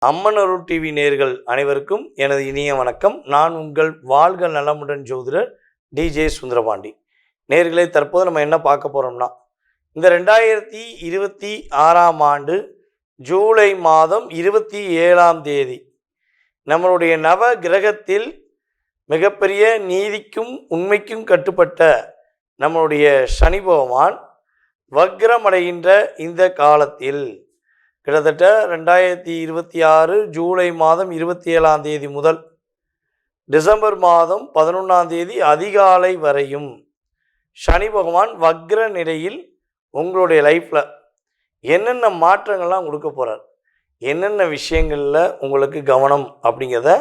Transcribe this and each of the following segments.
அம்மன் அருள் TV நேயர்கள் அனைவருக்கும் எனது இனிய வணக்கம். நான் உங்கள் வாழ்க நலமுடன் ஜோதிடர் டிஜே சுந்தரபாண்டி. நேயர்களே, தற்போது நம்ம என்ன பார்க்க போகிறோம்னா, இந்த 2026ஆம் ஆண்டு ஜூலை மாதம் 27ஆம் தேதி நம்மளுடைய நவ கிரகத்தில் மிகப்பெரிய நீதிக்கும் உண்மைக்கும் கட்டுப்பட்ட நம்மளுடைய சனி பகவான் வக்ரமடைகின்ற இந்த காலத்தில் கிட்டத்தட்ட 2026 ஜூலை மாதம் 27ஆம் தேதி முதல் டிசம்பர் மாதம் 11ஆம் தேதி அதிகாலை வரையும் சனி பகவான் வக்ர நிலையில் உங்களுடைய லைஃப்பில் என்னென்ன மாற்றங்கள்லாம் கொடுக்க போகிறார், என்னென்ன விஷயங்களில் உங்களுக்கு கவனம் அப்படிங்கிறத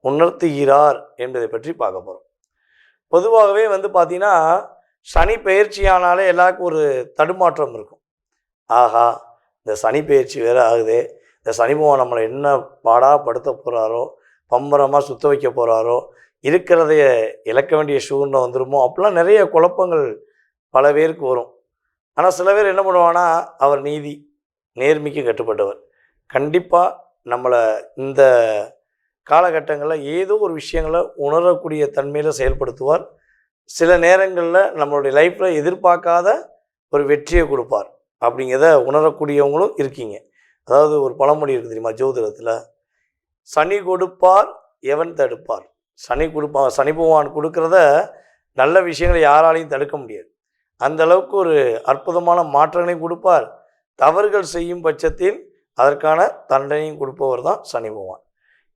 உணர்த்துகிறார் என்பதை பற்றி பார்க்க போகிறோம். பொதுவாகவே பார்த்தீங்கன்னா, சனி பயிற்சியானாலே எல்லாருக்கும் ஒரு தடுமாற்றம் இருக்கும். ஆஹா, இந்த சனி பயிற்சி வேறு ஆகுது, இந்த சனி பகவான் நம்மளை என்ன பாடாப்படுத்த போகிறாரோ, பம்பரமாக சுத்த வைக்க போகிறாரோ, இருக்கிறதைய இழக்க வேண்டிய சூழ்நிலை வந்துடுமோ, அப்படிலாம் நிறைய குழப்பங்கள் பல பேருக்கு வரும். ஆனால் சில பேர் என்ன பண்ணுவாங்கன்னா, அவர் நீதி நேர்மைக்கு கட்டுப்பட்டவர், கண்டிப்பாக நம்மளை இந்த காலகட்டங்களில் ஏதோ ஒரு விஷயங்களை உணரக்கூடிய தன்மையில் செயல்படுத்துவார். சில நேரங்களில் நம்மளுடைய லைஃப்பில் எதிர்பார்க்காத ஒரு வெற்றியை கொடுப்பார் அப்படிங்கிறத உணரக்கூடியவங்களும் இருக்கீங்க. அதாவது ஒரு பழமொழி இருக்குது தெரியுமா, ஜோதிடத்தில், சனி கொடுப்பார் எவன் தடுப்பார். சனி பகவான் கொடுக்குறத நல்ல விஷயங்களை யாராலையும் தடுக்க முடியாது. அந்த அளவுக்கு ஒரு அற்புதமான மாற்றங்களையும் கொடுப்பார். தவறுகள் செய்யும் பட்சத்தில் அதற்கான தண்டனையும் கொடுப்பவர் தான் சனி பகவான்.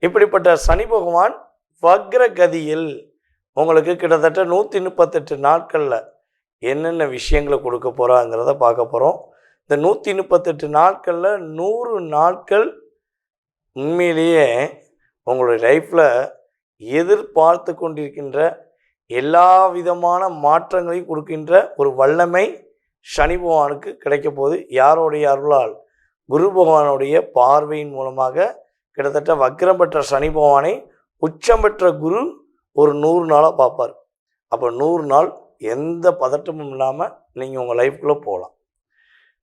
இப்படிப்பட்ட சனி பகவான் வக்ர கதியில் உங்களுக்கு கிட்டத்தட்ட 138 நாட்களில் என்னென்ன விஷயங்களை கொடுக்க போகிறாங்கிறத பார்க்க போகிறோம். இந்த 138 நாட்களில் 100 நாட்கள் உண்மையிலேயே உங்களுடைய லைஃப்பில் எதிர்பார்த்து கொண்டிருக்கின்ற எல்லா விதமான மாற்றங்களையும் கொடுக்கின்ற ஒரு வல்லமை சனி பகவானுக்கு கிடைக்க போது. யாருடைய அருளால்? குரு பகவானுடைய பார்வையின் மூலமாக. கிட்டத்தட்ட வக்ரம் பெற்ற சனி பகவானை உச்சம் பெற்ற குரு ஒரு 100 நாளாக பார்ப்பார். அப்போ 100 நாள் எந்த பதட்டமும் இல்லாமல் நீங்கள் உங்கள் லைஃப்குள்ளே போகலாம்.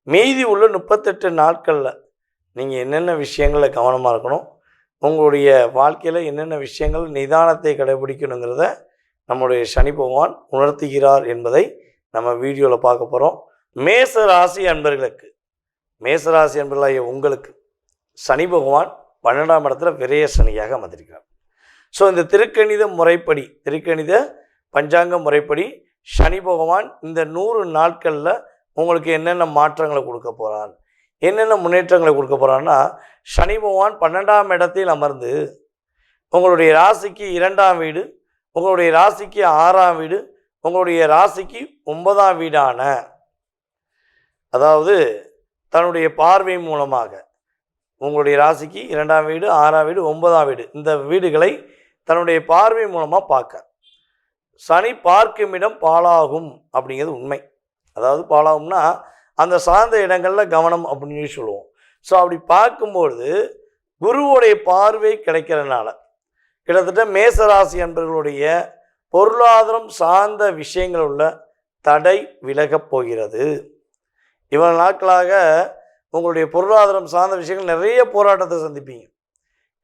மீதி உள்ள 38 நாட்களில் நீங்கள் என்னென்ன விஷயங்களில் கவனமாக இருக்கணும், உங்களுடைய வாழ்க்கையில் என்னென்ன விஷயங்கள் நிதானத்தை கடைபிடிக்கணுங்கிறத நம்முடைய சனி பகவான் உணர்த்துகிறார் என்பதை நம்ம வீடியோவில் பார்க்க போகிறோம். மேசராசி அன்பர்களுக்கு, மேசராசி அன்பர்களாகிய உங்களுக்கு சனி பகவான் 12ஆம் இடத்துல விரய சனியாக அமர்ந்திருக்கிறார். ஸோ இந்த திருக்கணித பஞ்சாங்க முறைப்படி சனி பகவான் இந்த 100 நாட்களில் உங்களுக்கு என்னென்ன மாற்றங்களை கொடுக்க போகிறார், என்னென்ன முன்னேற்றங்களை கொடுக்க போகிறான்னா, சனி பகவான் 12ஆம் இடத்தில் அமர்ந்து உங்களுடைய ராசிக்கு 2ஆம் வீடு, உங்களுடைய ராசிக்கு 6ஆம் வீடு, உங்களுடைய ராசிக்கு 9ஆம் வீடான, அதாவது தன்னுடைய பார்வை மூலமாக உங்களுடைய ராசிக்கு 2ஆம் வீடு, 6ஆம் வீடு, 9ஆம் வீடு, இந்த வீடுகளை தன்னுடைய பார்வை மூலமாக பார்க்க. சனி பார்க்கும் இடம் பாழாகும் அப்படிங்கிறது உண்மை. அதாவது பாழாகும்னா அந்த சார்ந்த இடங்களில் கவனம் அப்படின்னு சொல்லுவோம். ஸோ அப்படி பார்க்கும்பொழுது குருவுடைய பார்வை கிடைக்கிறதுனால கிட்டத்தட்ட மேசராசி என்பவர்களுடைய பொருளாதாரம் சார்ந்த விஷயங்கள் உள்ள தடை விலகப் போகிறது. இவ்வளவு நாட்களாக உங்களுடைய பொருளாதாரம் சார்ந்த விஷயங்கள் நிறைய போராட்டத்தை சந்திப்பீங்க.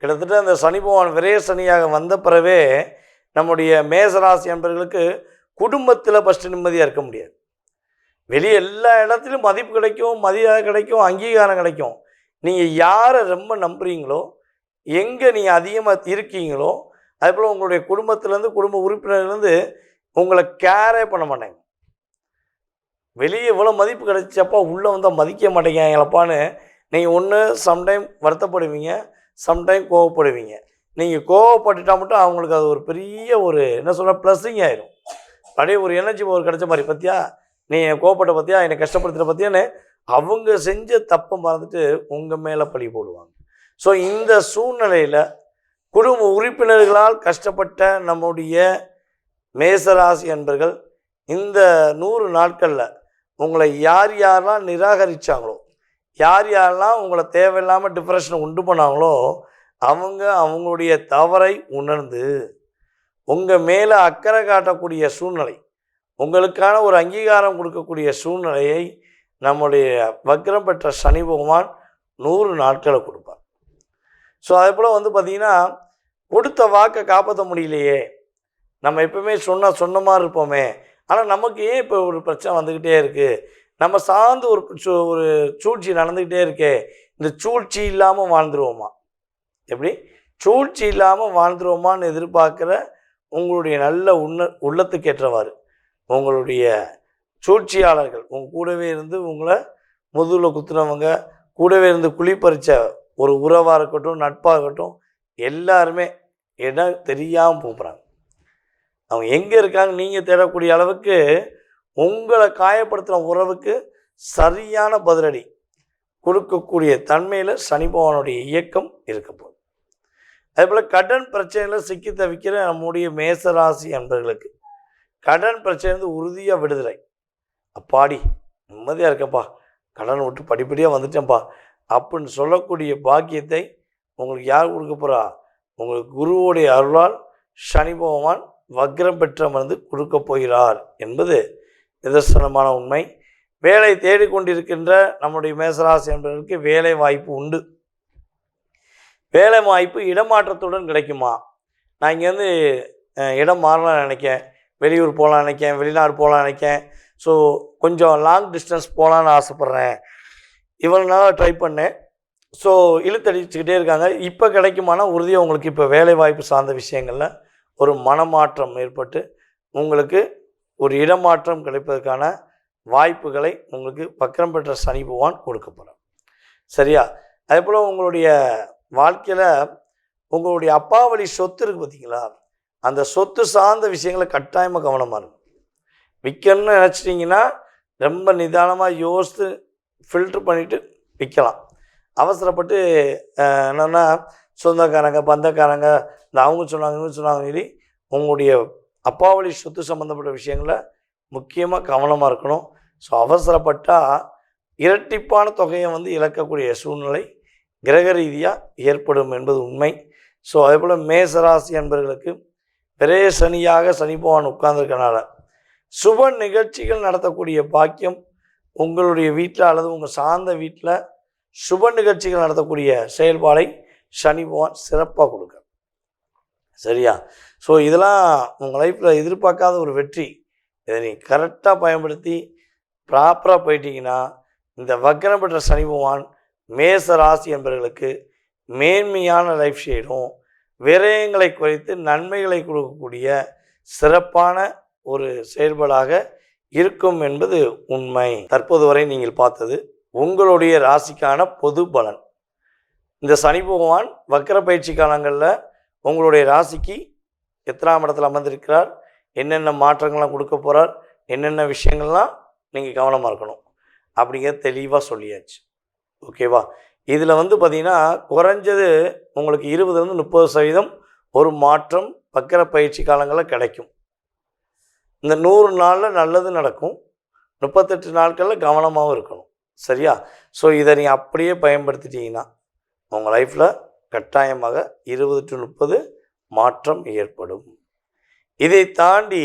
கிட்டத்தட்ட அந்த சனி பகவான் விரய சனியாக வந்த பிறவே நம்முடைய மேசராசி என்பவர்களுக்கு குடும்பத்தில் ஃபஸ்ட்டு நிம்மதியாக இருக்க முடியாது. வெளியே எல்லா இடத்துலையும் மதிப்பு கிடைக்கும், மரியாதை கிடைக்கும், அங்கீகாரம் கிடைக்கும். நீங்கள் யாரை ரொம்ப நம்புறீங்களோ, எங்கே நீங்கள் அதிகமாக இருக்கீங்களோ, அதுபோல் உங்களுடைய குடும்பத்திலேருந்து, குடும்ப உறுப்பினர்லேருந்து உங்களை கேரே பண்ண மாட்டாங்க. வெளியே இவ்வளோ மதிப்பு கிடைச்சப்பா உள்ளே வந்தால் மதிக்க மாட்டேங்கிறாங்களப்பான்னு நீங்கள் ஒன்று சம்டைம் வருத்தப்படுவீங்க, சம்டைம் கோவப்படுவீங்க. நீங்கள் கோவப்பட்டுட்டா மட்டும் அவங்களுக்கு அது ஒரு பெரிய என்ன சொல்கிற ப்ளஸ்ஸிங் ஆயிரும். அப்படியே ஒரு எனர்ஜி பவர் கிடைச்ச மாதிரி, பார்த்தியா நீ கோவப்பட்ட பார்த்தியா, என்னை கஷ்டப்படுத்துகிற பார்த்தியான்னு அவங்க செஞ்ச தப்பை மறந்துட்டு உங்கள் மேலே பழி போடுவாங்க. ஸோ இந்த சூழ்நிலையில் குடும்ப உறுப்பினர்களால் கஷ்டப்பட்ட நம்முடைய மேசராசி அன்பர்கள் இந்த 100 நாட்களில் உங்களை யார் யாரெல்லாம் நிராகரித்தாங்களோ, யார் யாரெல்லாம் உங்களை தேவையில்லாமல் டிப்ரெஷனை உண்டு பண்ணாங்களோ, அவங்களுடைய தவறை உணர்ந்து உங்கள் மேலே அக்கறை காட்டக்கூடிய சூழ்நிலை, உங்களுக்கான ஒரு அங்கீகாரம் கொடுக்கக்கூடிய சூழ்நிலையை நம்முடைய வக்ரம் பெற்ற சனி பகவான் 100 நாட்களை கொடுப்பார். ஸோ அதே போல் வந்து பார்த்திங்கன்னா கொடுத்த வாக்கை காப்பாற்ற முடியலையே, நம்ம எப்பவுமே சொன்ன மாதிரி இருப்போமே, ஆனால் நமக்கு ஏன் இப்போ ஒரு பிரச்சனை வந்துக்கிட்டே இருக்குது, நம்ம சார்ந்து ஒரு சூழ்ச்சி நடந்துக்கிட்டே இருக்கே, இந்த சூழ்ச்சி இல்லாமல் வாழ்ந்துருவோமா? எப்படி சூழ்ச்சி இல்லாமல் வாழ்ந்துருவோமான்னு எதிர்பார்க்குற உங்களுடைய நல்ல உள்ளத்துக்கு ஏற்றவாறு உங்களுடைய சூழ்ச்சியாளர்கள் உங்கள் கூடவே இருந்து உங்களை முதுகில் குத்துனவங்க, கூடவே இருந்து குழி பறித்த ஒரு உறவாக இருக்கட்டும், நட்பாக இருக்கட்டும், எல்லாருமே இடம் தெரியாமல் போகிறாங்க. அவங்க எங்கே இருக்காங்க நீங்கள் தேடக்கூடிய அளவுக்கு உங்களை காயப்படுத்துகிற உறவுக்கு சரியான பதிலடி கொடுக்கக்கூடிய தன்மையில் சனி பகவானுடைய இயக்கம் இருக்க போகுது. அதேபோல் கடன் பிரச்சனையில் சிக்கி தவிக்கிற நம்முடைய மேசராசி அன்பர்களுக்கு கடன் பிரச்சனை உறுதியாக விடுதலை. அப்பாடி நிம்மதியாக இருக்கப்பா, கடன் விட்டு படிப்படியாக வந்துட்டேன்ப்பா அப்படின்னு சொல்லக்கூடிய பாக்கியத்தை உங்களுக்கு யார் கொடுக்க போகிறா? உங்களுக்கு குருவோடைய அருளால் சனி பகவான் வக்ரம் பெற்ற மருந்து கொடுக்க போகிறார் என்பது நிதர்சனமான உண்மை. வேலை தேடிக்கொண்டிருக்கின்ற நம்முடைய மேசராசி என்பவர்களுக்கு வேலை வாய்ப்பு உண்டு. வேலை வாய்ப்பு இடமாற்றத்துடன் கிடைக்குமா? நான் இங்கேருந்து இடம் மாறலாம்னு நினைக்கேன், வெளியூர் போகலான்னு நினைக்கேன், வெளிநாடு போகலான்னு நினைக்கேன், ஸோ கொஞ்சம் லாங் டிஸ்டன்ஸ் போகலான்னு ஆசைப்பட்றேன், இவ்வளோ நாளாக ட்ரை பண்ணேன், ஸோ இழுத்தடிச்சுக்கிட்டே இருக்காங்க, இப்போ கிடைக்குமானா உறுதியாக உங்களுக்கு இப்போ வேலை வாய்ப்பு சார்ந்த விஷயங்களில் ஒரு மனமாற்றம் ஏற்பட்டு உங்களுக்கு ஒரு இடமாற்றம் கிடைப்பதற்கான வாய்ப்புகளை உங்களுக்கு வக்ரம் பெற்ற சனி பகவான் கொடுக்க போகிறார். சரியா? அதே போல் உங்களுடைய வாழ்க்கையில் உங்களுடைய அப்பா வழி சொத்து இருக்குது பார்த்தீங்களா, அந்த சொத்து சார்ந்த விஷயங்களை கட்டாயமாக கவனமாக இருக்கும். விற்கணும்னு நினச்சிட்டிங்கன்னா ரொம்ப நிதானமாக யோசித்து ஃபில்ட்ரு பண்ணிவிட்டு விற்கலாம். அவசரப்பட்டு என்னென்னா சொந்தக்காரங்க பந்தக்காரங்க இந்த அவங்க சொன்னாங்க இவங்க சொன்னாங்க சொல்லி உங்களுடைய அப்பா வழி சொத்து சம்மந்தப்பட்ட விஷயங்களை முக்கியமாக கவனமாக இருக்கணும். ஸோ அவசரப்பட்டால் இரட்டிப்பான தொகையை வந்து இழக்கக்கூடிய சூழ்நிலை கிரக ரீதியாக ஏற்படும் என்பது உண்மை. ஸோ அதே போல் மேசராசி அன்பர்களுக்கு பெரிய சனியாக சனி பகவான் உட்கார்ந்துருக்கனால சுப நிகழ்ச்சிகள் நடத்தக்கூடிய பாக்கியம் உங்களுடைய வீட்டில் அல்லது உங்கள் சார்ந்த வீட்டில் சுப நிகழ்ச்சிகள் நடத்தக்கூடிய செயல்பாடை சனி பகவான் சிறப்பாக கொடுக்க. சரியா? ஸோ இதெல்லாம் உங்கள் லைஃப்பில் எதிர்பார்க்காத ஒரு வெற்றி. இதை நீ கரெக்டாக பயன்படுத்தி ப்ராப்பராக போயிட்டீங்கன்னா இந்த வக்ரம் பெற்ற சனி பகவான் மேச ராசி என்பவர்களுக்கு மேன்மையான லைஃப் ஸ்டைலும் விரயங்களை குறைத்து நன்மைகளை கொடுக்கக்கூடிய சிறப்பான ஒரு செயல்பாடாக இருக்கும் என்பது உண்மை. தற்போது வரை நீங்கள் பார்த்தது உங்களுடைய ராசிக்கான பொது பலன். இந்த சனி பகவான் வக்ர பயிற்சி காலங்களில் உங்களுடைய ராசிக்கு எத்தனாம் இடத்துல அமர்ந்திருக்கிறார், என்னென்ன மாற்றங்கள்லாம் கொடுக்க போகிறார், என்னென்ன விஷயங்கள்லாம் நீங்கள் கவனமாக இருக்கணும் அப்படிங்கிற தெளிவாக சொல்லியாச்சு. ஓகேவா? இதில் வந்து பார்த்திங்கன்னா குறைஞ்சது உங்களுக்கு 20-30% ஒரு மாற்றம் வக்ர பயிற்சி காலங்களில் கிடைக்கும். இந்த 100 நாளில் நல்லது நடக்கும், 38 நாட்களில் கவனமாகவும் இருக்கணும். சரியா? ஸோ இதை நீங்கள் அப்படியே பயன்படுத்திட்டீங்கன்னா உங்கள் லைஃப்பில் கட்டாயமாக 20-30 மாற்றம் ஏற்படும். இதை தாண்டி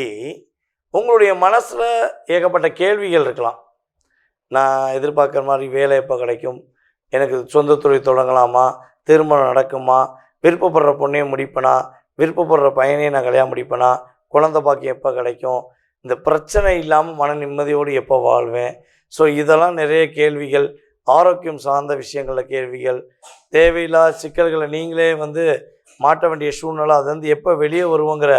உங்களுடைய மனசில் ஏகப்பட்ட கேள்விகள் இருக்கலாம். நான் எதிர்பார்க்குற மாதிரி வேலை எப்போ கிடைக்கும், எனக்கு சொந்த தொழில் தொடங்கலாமா, திருமணம் நடக்குமா, விருப்பப்படுற பொண்ணையை முடிப்பேனா, விருப்பப்படுற பையனையும் நான் கல்யாணம் முடிப்பேனா, குழந்தை பாக்கியம் எப்போ கிடைக்கும், இந்த பிரச்சனை இல்லாமல் மன நிம்மதியோடு எப்போ வாழ்வேன். ஸோ இதெல்லாம் நிறைய கேள்விகள், ஆரோக்கியம் சார்ந்த விஷயங்களில் கேள்விகள், தேவையில்லாத சிக்கல்களை நீங்களே வந்து மாட்ட வேண்டிய சூழ்நிலை, அது வந்து எப்போ வெளியே வருவோங்கிற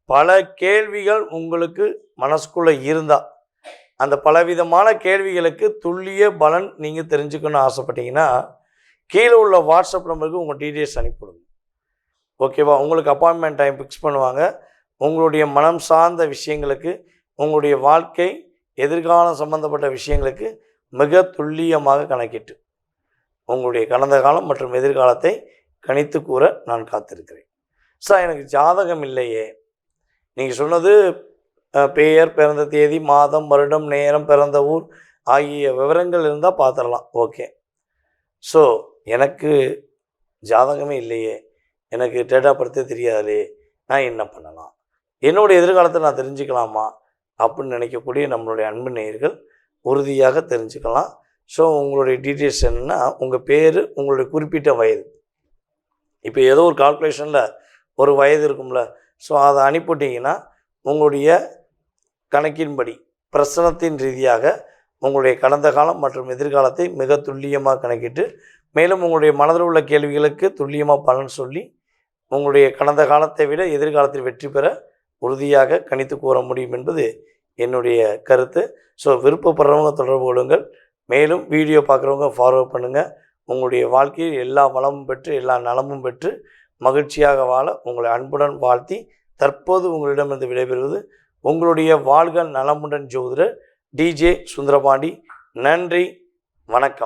பல கேள்விகள் உங்களுக்கு மனசுக்குள்ளே இருந்தால் அந்த பலவிதமான கேள்விகளுக்கு துல்லிய பலன் நீங்கள் தெரிஞ்சுக்கணும்னு ஆசைப்பட்டீங்கன்னா கீழே உள்ள வாட்ஸ்அப் நம்பருக்கு உங்கள் டீட்டெயில்ஸ் அனுப்பிவிடுங்க. ஓகேவா? உங்களுக்கு அப்பாயின்மெண்ட் டைம் ஃபிக்ஸ் பண்ணுவாங்க. உங்களுடைய மனம் சார்ந்த விஷயங்களுக்கு, உங்களுடைய வாழ்க்கை எதிர்காலம் சம்பந்தப்பட்ட விஷயங்களுக்கு மிக துல்லியமாக கணக்கிட்டு உங்களுடைய கடந்த காலம் மற்றும் எதிர்காலத்தை கணித்து கூற நான் காத்திருக்கிறேன். சார் எனக்கு ஜாதகம் இல்லையே, நீங்கள் சொன்னது பெயர், பிறந்த தேதி, மாதம், வருடம், நேரம், பிறந்த ஊர் ஆகிய விவரங்கள் இருந்தால் பார்த்துடலாம். ஓகே. ஸோ எனக்கு ஜாதகமே இல்லையே, எனக்கு டேட் ஆஃப் பர்த்தே தெரியாதே, நான் என்ன பண்ணலாம், என்னுடைய எதிர்காலத்தை நான் தெரிஞ்சுக்கலாமா அப்படின்னு நினைக்கக்கூடிய நம்மளுடைய அன்பு நேயர்கள் உறுதியாக தெரிஞ்சுக்கலாம். ஸோ உங்களுடைய டீட்டெயில்ஸ் என்னென்னா உங்கள் பேர், உங்களுடைய குறிப்பிட்ட வயது, இப்போ ஏதோ ஒரு கால்குலேஷனில் ஒரு வயது இருக்கும்ல, ஸோ அதை அனுப்பிவிட்டிங்கன்னா உங்களுடைய கணக்கின்படி பிரசனத்தின் ரீதியாக உங்களுடைய கடந்த காலம் மற்றும் எதிர்காலத்தை மிக துல்லியமாக கணக்கிட்டு, மேலும் உங்களுடைய மனதில் உள்ள கேள்விகளுக்கு துல்லியமாக பலன் சொல்லி உங்களுடைய கடந்த காலத்தை விட எதிர்காலத்தில் வெற்றி பெற உறுதியாக கணித்து கூற முடியும் என்பது என்னுடைய கருத்து. ஸோ விருப்பப்படுறவங்க தொடர்பு கொள்ளுங்கள். மேலும் வீடியோ பார்க்குறவங்க ஃபார்வர்ட் பண்ணுங்கள். உங்களுடைய வாழ்க்கையில் எல்லா வளமும் பெற்று எல்லா நலமும் பெற்று மகிழ்ச்சியாக வாழ உங்களை அன்புடன் வாழ்த்தி தற்போது உங்களிடமிருந்து விடைபெறுவது உங்களுடைய வாழ்க நலமுடன் ஜோதிடர் டிஜே சுந்தரபாண்டி. நன்றி, வணக்கம்.